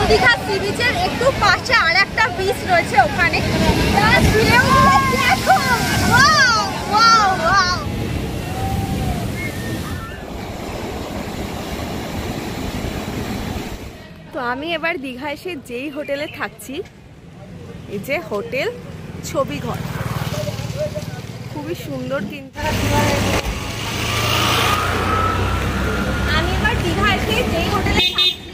Digha C বিচের একটু পাশে আর একটা বিচ রয়েছে, ওখানে দেখো। তো আমি এবার দীঘা এসে যেই হোটেলে থাকছি, এই যে হোটেল ছবিঘর, খুবই সুন্দর। কিন্তু আমি এবার দীঘা এসে যেই হোটেলে থাকছি,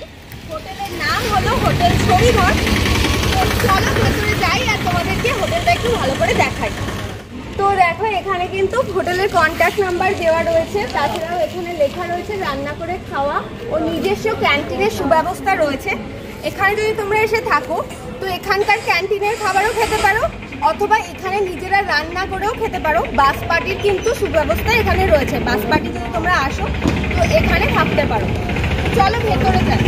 হোটেলের নাম হলো হোটেল ছবিঘর। তো চলো ভেতরে যাই আর তোমাদেরকে হোটেলটা একটু ভালো করে দেখাই। তো দেখো এখানে কিন্তু হোটেলের কন্ট্যাক্ট নাম্বার দেওয়া রয়েছে, তাছাড়াও এখানে লেখা রয়েছে রান্না করে খাওয়া ও নিজস্ব ক্যান্টিনের সুব্যবস্থা রয়েছে। এখানে যদি তোমরা এসে থাকো তো এখানকার ক্যান্টিনের খাবারও খেতে পারো, অথবা এখানে নিজেরা রান্না করেও খেতে পারো। বাস পার্টির কিন্তু সুব্যবস্থা এখানে রয়েছে, বাস পার্টি যদি তোমরা আসো তো এখানে থাকতে পারো। চলো ভেতরে যাই।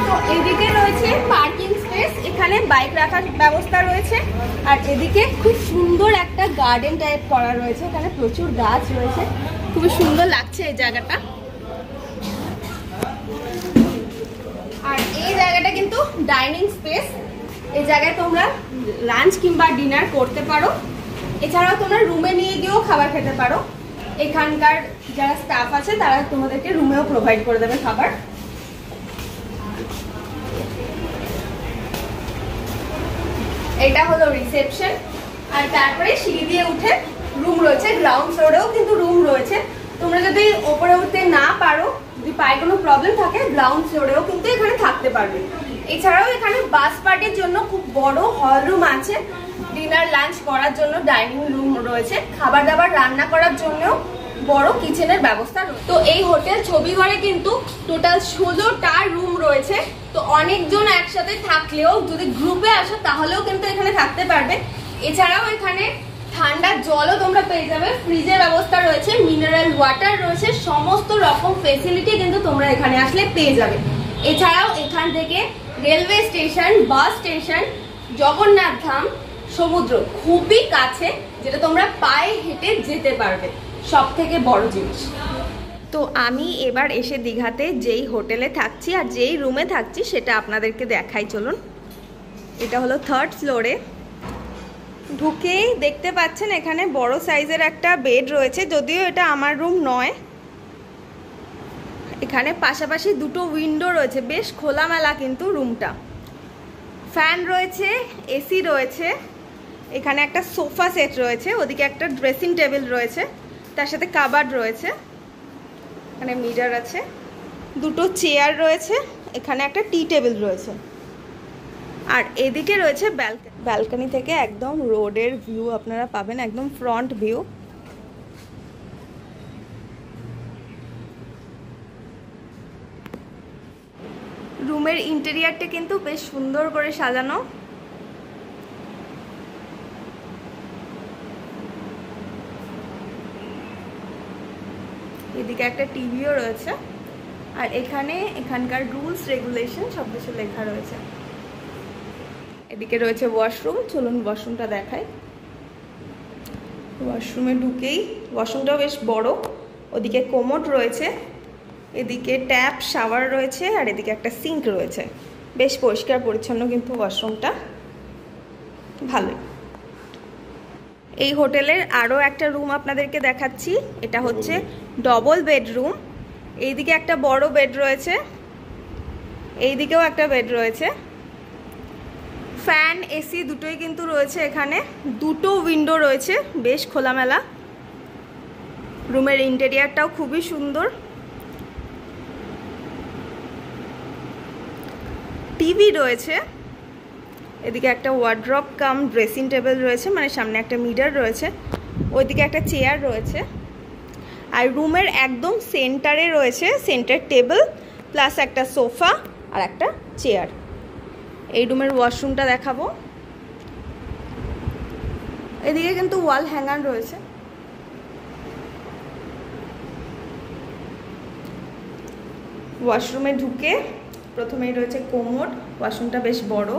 তো এদিকে রয়েছে পার্কিং স্পেস, এখানে বাইক রাখার ব্যবস্থা রয়েছে। আর এদিকে খুব সুন্দর একটা গার্ডেন টাইপ করা রয়েছে, এখানে প্রচুর গাছ রয়েছে, খুবই সুন্দর লাগছে এই জায়গাটা। আর এই জায়গাটা কিন্তু ডাইনিং স্পেস, এই জায়গায় তোমরা লাঞ্চ কিংবা ডিনার করতে পারো। এছাড়াও তোমরা রুমে নিয়ে গিয়েও খাবার খেতে পারো, এখানকার যারা স্টাফ আছে তারা তোমাদেরকে রুমেও প্রোভাইড করে দেবে খাবার। এটা হলো রিসেপশন, আর তারপরে সিঁড়ি দিয়ে উঠে রুম রয়েছে। গ্রাউন্ড ফ্লোরেও কিন্তু রুম রয়েছে, তোমরা যদি ওপরে উঠতে না পারো, যদি পায়ে কোনো প্রবলেম থাকে, গ্রাউন্ড ফ্লোরেও কিন্তু এখানে থাকতে পারবে। এছাড়াও এখানে বাস পার্টির জন্য খুব বড় হল রুম আছে, ডিনার লাঞ্চ করার জন্য ডাইনিং রুম রয়েছে, খাবার দাবার রান্না করার জন্য বড় কিচেনের ব্যবস্থা রয়েছে। তো এই হোটেল ছবিঘরে কিন্তু টোটাল 16টা রুম রয়েছে। তো অনেকজন একসাথে থাকলেও যদি গ্রুপে আসো তাহলেও কিন্তু এখানে থাকতে পারবে। এছাড়াও এখানে ঠান্ডা জলও তোমরা পেয়ে যাবে, ফ্রিজের ব্যবস্থা রয়েছে, মিনারেল ওয়াটার রয়েছে, সমস্ত রকম ফেসিলিটি কিন্তু তোমরা এখানে আসলে পেয়ে যাবে। এছাড়াও এখান থেকে railway station, bus station, Jagannath Dham, সমুদ্র খুবই কাছে, যেটা তোমরা পায়ে হেঁটে যেতে পারবে, সব থেকে বড় জিনিস। তো আমি এবার এসে দীঘাতে যেই হোটেলে থাকছি আর যেই রুমে থাকছি সেটা আপনাদেরকে দেখাই, চলুন। এটা হলো 3rd ফ্লোরে। ঢুকেই দেখতে পাচ্ছেন এখানে বড় সাইজের একটা বেড রয়েছে, যদিও এটা আমার রুম নয়। এখানে পাশাপাশি দুটো উইন্ডো রয়েছে, বেশ খোলামেলা কিন্তু রুমটা। ফ্যান রয়েছে, এসি রয়েছে, এখানে একটা সোফা সেট রয়েছে, ওদিকে একটা ড্রেসিং টেবিল রয়েছে, তার সাথে কাবার্ড রয়েছে, এখানে মিরর আছে, দুটো চেয়ার রয়েছে, এখানে একটা টি টেবিল রয়েছে। আর এদিকে রয়েছে ব্যালকনি থেকে একদম রোডের ভিউ আপনারা পাবেন, একদম ফ্রন্ট ভিউ। রুমের ইন্টেরিয়ারটা কিন্তু বেশ সুন্দর করে সাজানো। এদিকে একটা টিভিও রয়েছে, আর এখানকার রুলস রেগুলেশন সব কিছু লেখা রয়েছে। এদিকে রয়েছে ওয়াশরুম, চলুন ওয়াশরুমটা দেখাই। ওয়াশরুমে ঢুকেই ওয়াশরুমটাও বেশ বড়, ওদিকে কোমোড রয়েছে, এদিকে ট্যাপ শাওয়ার রয়েছে, আর এদিকে একটা সিঙ্ক রয়েছে। বেশ পরিষ্কার পরিচ্ছন্ন কিন্তু ওয়াশরুমটা, ভালোই। এই হোটেলের আরও একটা রুম আপনাদেরকে দেখাচ্ছি, এটা হচ্ছে ডবল বেডরুম। এইদিকে একটা বড় বেড রয়েছে, এইদিকেও একটা বেড রয়েছে, ফ্যান এসি দুটোই কিন্তু রয়েছে। এখানে দুটো উইন্ডো রয়েছে, বেশ খোলামেলা। রুমের ইন্টেরিয়ারটাও খুবই সুন্দর। টিভি রয়েছে, এদিকে একটা ওয়ার্ড্রপ কাম ড্রেসিং টেবিল রয়েছে, মানে সামনে একটা মিরর রয়েছে, ওইদিকে একটা চেয়ার রয়েছে। আর রুমের একদম সেন্টারে রয়েছে সেন্টার টেবিল প্লাস একটা সোফা আর একটা চেয়ার। এই রুমের ওয়াশরুমটা দেখাবো। এদিকে কিন্তু ওয়াল হ্যাঙ্গার রয়েছে। ওয়াশরুমে ঢুকে প্রথমেই রয়েছে কোমোড, ওয়াশরুমটা বেশ বড়,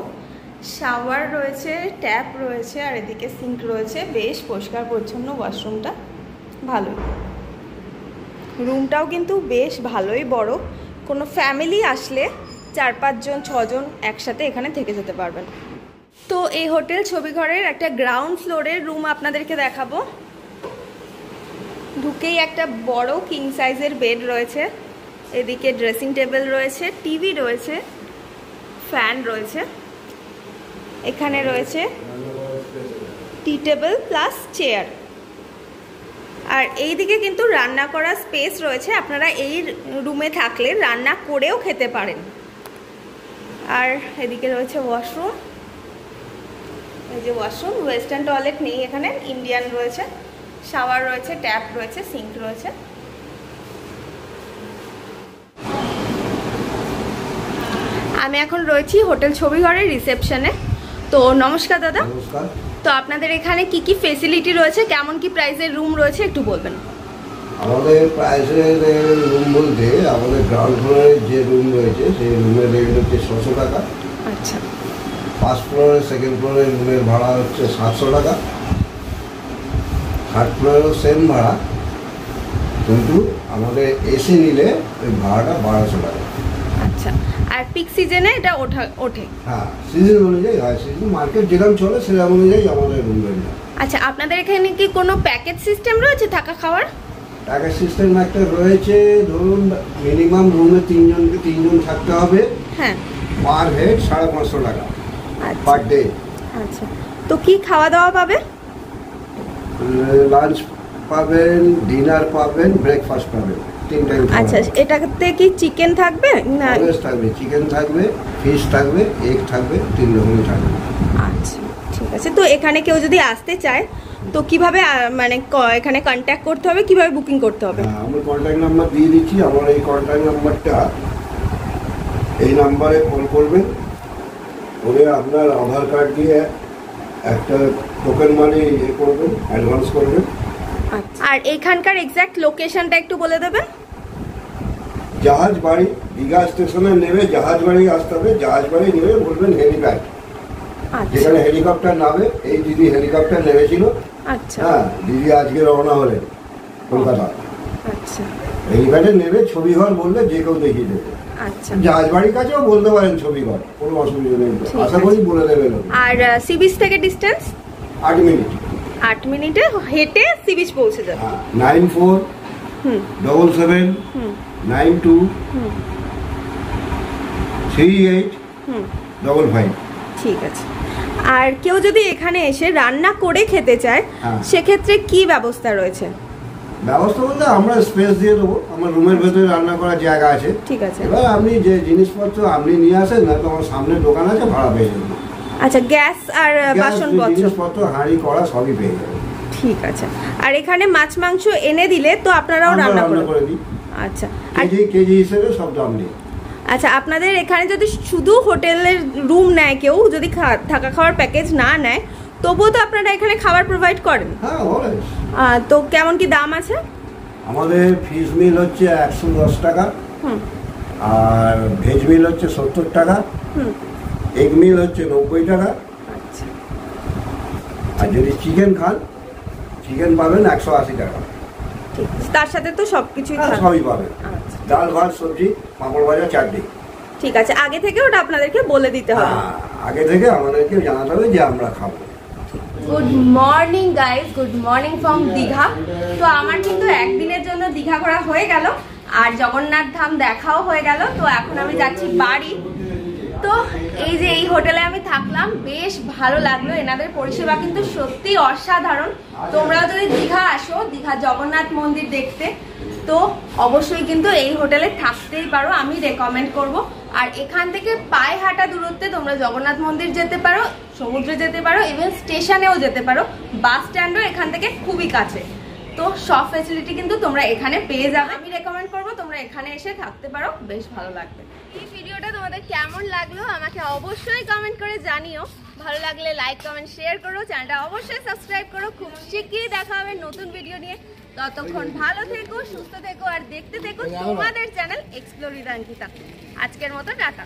শাওয়ার রয়েছে, ট্যাপ রয়েছে, আর এদিকে সিঙ্ক রয়েছে। বেশ পরিষ্কার পরিচ্ছন্ন ওয়াশরুমটা, ভালো। রুমটাও কিন্তু বেশ ভালোই বড়, কোনো ফ্যামিলি আসলে 4-5 জন 6 জন একসাথে এখানে থেকে যেতে পারবেন। তো এই হোটেল ছবিঘরের একটা গ্রাউন্ড ফ্লোরের রুম আপনাদেরকে দেখাবো। ঢুকেই একটা বড় কিং সাইজের বেড রয়েছে, এদিকে ড্রেসিং টেবিল রয়েছে, টিভি রয়েছে, ফ্যান রয়েছে, এখানে রয়েছে টি টেবিল প্লাস চেয়ার, আর এইদিকে কিন্তু রান্না করার স্পেস রয়েছে, আপনারা এই রুমে থাকলে রান্না করেও খেতে পারেন। আর এদিকে রয়েছে ওয়াশরুম, এই যে ওয়াশরুম, ওয়েস্টার্ন টয়লেট নেই এখানে, ইন্ডিয়ান রয়েছে, শাওয়ার রয়েছে, ট্যাপ রয়েছে, সিঙ্ক রয়েছে। আমি এখন রয়েছি হোটেল ছবিঘরের রিসেপশনে। তো নমস্কার দাদা। নমস্কার। তো আপনাদের এখানে কি কি ফেসিলিটি রয়েছে, কেমন কি প্রাইসের রুম রয়েছে একটু বলবেন? আমাদের প্রাইসের রুম বলতে আমাদের গ্রাউন্ড ফ্লোরে যে রুম রয়েছে সেই রুমের রেট হচ্ছে 600 টাকা। আচ্ছা। ফার্স্ট ফ্লোরে সেকেন্ড ফ্লোরের রুমের ভাড়া হচ্ছে 700 টাকা। থার্ড ফ্লোরেও সেম ভাড়া, কিন্তু আমাদের এসি নিলে ওই ভাড়াটা 1200 টাকা। আচ্ছা, আর পিক সিজনে এটা ওঠে? হ্যাঁ, সিজন অনুযায়ী হয়, সিজন মার্কেট যেরকম চলে সেরকম অনুযায়ী আমাদের রুম রয়েছে। আচ্ছা, আপনাদের এখানে কি কোনো প্যাকেজ সিস্টেম রয়েছে থাকা খাওয়ার? প্যাকেজ সিস্টেম একটা রয়েছে, ধরুন মিনিমাম রুমে 3 জন থাকতে হবে। হ্যাঁ। পার হেড 550 টাকা আচ্ছা পার ডে। আচ্ছা, তো কি খাওয়া দাওয়া পাবে? লাঞ্চ পাবেন, ডিনার পাবেন, ব্রেকফাস্ট পাবেন, 3 টাইম। আচ্ছা, এটাতে কি চিকেন থাকবে না? অলওয়েজ থাকবে, চিকেন থাকবে, ফিশ থাকবে, এগ থাকবে, 3 রকমই থাকবে। আচ্ছা, ঠিক আছে। তো এখানে কেউ যদি আসতে চায় তো কিভাবে মানে এখানে কন্ট্যাক্ট করতে হবে, কিভাবে বুকিং করতে হবে? আমার কন্ট্যাক্ট নাম্বার দিয়ে দিচ্ছি। আমার এই কন্ট্যাক্ট নাম্বারটা, এই নাম্বারে ফোন করবেন, করে আপনার আধার কার্ড দিয়ে একটা টোকেন মানি করবেন, অ্যাডভান্স করবেন। আর এখানকার এক্স্যাক্ট লোকেশনটা একটু বলে দেবেন? জাহাজ বাড়ি, দীঘা স্টেশনে নেমে জাহাজ বাড়ি আসতে হবে। জাহাজ বাড়ি নেমে বলবেন হেলিপ্যাড, যেখানে হেলিকপ্টার নামে। এই দিদি হেলিকপ্টার নেমেছিল। আচ্ছা। হ্যাঁ, দিদি আজকে রওনা হলেন কলকাতা। আচ্ছা, হেলিপ্যাডে নেমে ছবিঘর বললে যে কেউ দেখিয়ে দেবে। আচ্ছা, জাহাজ বাড়ির কাছেও বলতে পারেন ছবিঘর, কোনো অসুবিধা নেই, আশা করি বলে দেবেন। আর সি বিচ থেকে ডিস্টেন্স 8 মিনিট। 8 মিনিটে হেঁটে সি বিচ পৌঁছে যাবে। 94 77 92 38 55। ঠিক আছে। আর কেউ যদি এখানে এসে রান্না করে খেতে চায় সেক্ষেত্রে কি ব্যবস্থা রয়েছে? ব্যবস্থা বলতে আমরা স্পেস দিয়ে দেবো, আমার রুমের ভেতরে রান্না করার জায়গা আছে। ঠিক আছে। এবার আপনি যে জিনিসপত্র আপনি নিয়ে আসেন, না তো আমার সামনে দোকান আছে, ভাড়া পেয়ে যাবেন। আচ্ছা, গ্যাস আর বাসনপত্র, জিনিসপত্র, হাঁড়ি কড়া সবই পেয়ে যাবেন। ঠিক আছে। আর এখানে মাছ মাংস এনে দিলে তো আপনারাও রান্না করে দিই? আচ্ছা, কেজি হিসেবে সব দাম নেই। আচ্ছা, আপনাদের এখানে যদি শুধু হোটেলের রুম নেয়, কেউ যদি থাকা খাওয়ার প্যাকেজ না নেয়, তবুও তো আপনারা এখানে খাবার প্রোভাইড করেন? হ্যাঁ, তো কেমন কি দাম আছে? আমাদের ফিশ মিল হচ্ছে 110 টাকা, আর ভেজ মিল হচ্ছে 70 টাকা, এগ মিল হচ্ছে 90 টাকা। আচ্ছা। আর যদি চিকেন খান, চিকেন পাবেন 180 টাকা। ঠিক আছে, তার সাথে তো সবকিছুই সবই পাবেন। ডাল, ভাত, সবজি, পাঁপড় ভাজা, চাটনি। ঠিক আছে, আগে থেকে ওটা আপনাদেরকে বলে দিতে হবে। আগে থেকে আমাদেরকে জানাতে হবে যে আমরা খাবো। Good morning guys, good morning from Digha. তো আমার কিন্তু একদিনের জন্য দীঘা ঘোরা হয়ে গেল, আর জগন্নাথ ধাম দেখাও হয়ে গেল। তো এখন আমি যাচ্ছি বাড়ি। তো এই যে এই হোটেলে আমি থাকলাম, বেশ ভালো লাগলো। এনাদের পরিষেবা কিন্তু সত্যি অসাধারণ। তোমরাও যদি দীঘা আসো, দীঘা জগন্নাথ মন্দির দেখতে, তো অবশ্যই কিন্তু এই হোটেলে থাকতেই পারো, আমি রেকমেন্ড করব। আর এখান থেকে পায়ে হাঁটা দূরত্বে তোমরা জগন্নাথ মন্দির যেতে পারো, সমুদ্রে যেতে পারো, ইভেন স্টেশনেও যেতে পারো, বাস স্ট্যান্ডও এখান থেকে খুবই কাছে। তো সব ফ্যাসিলিটি কিন্তু তোমরা এখানে পেয়ে যাবে। আমি রেকমেন্ড করবো তোমরা এখানে এসে থাকতে পারো, বেশ ভালো লাগবে। এই ভিডিওটা তোমাদের কেমন লাগলো আমাকে অবশ্যই কমেন্ট করে জানিও। ভালো লাগলে লাইক, কমেন্ট, শেয়ার করো, চ্যানেলটা অবশ্যই সাবস্ক্রাইব করো। খুব শিগগিরই দেখা হবে নতুন ভিডিও নিয়ে। ততক্ষণ ভালো থেকো, সুস্থ থেকো, আর দেখতে থেকো তোমাদের চ্যানেল এক্সপ্লোর উইথ অঙ্কিতা। আজকের মতো টাটা।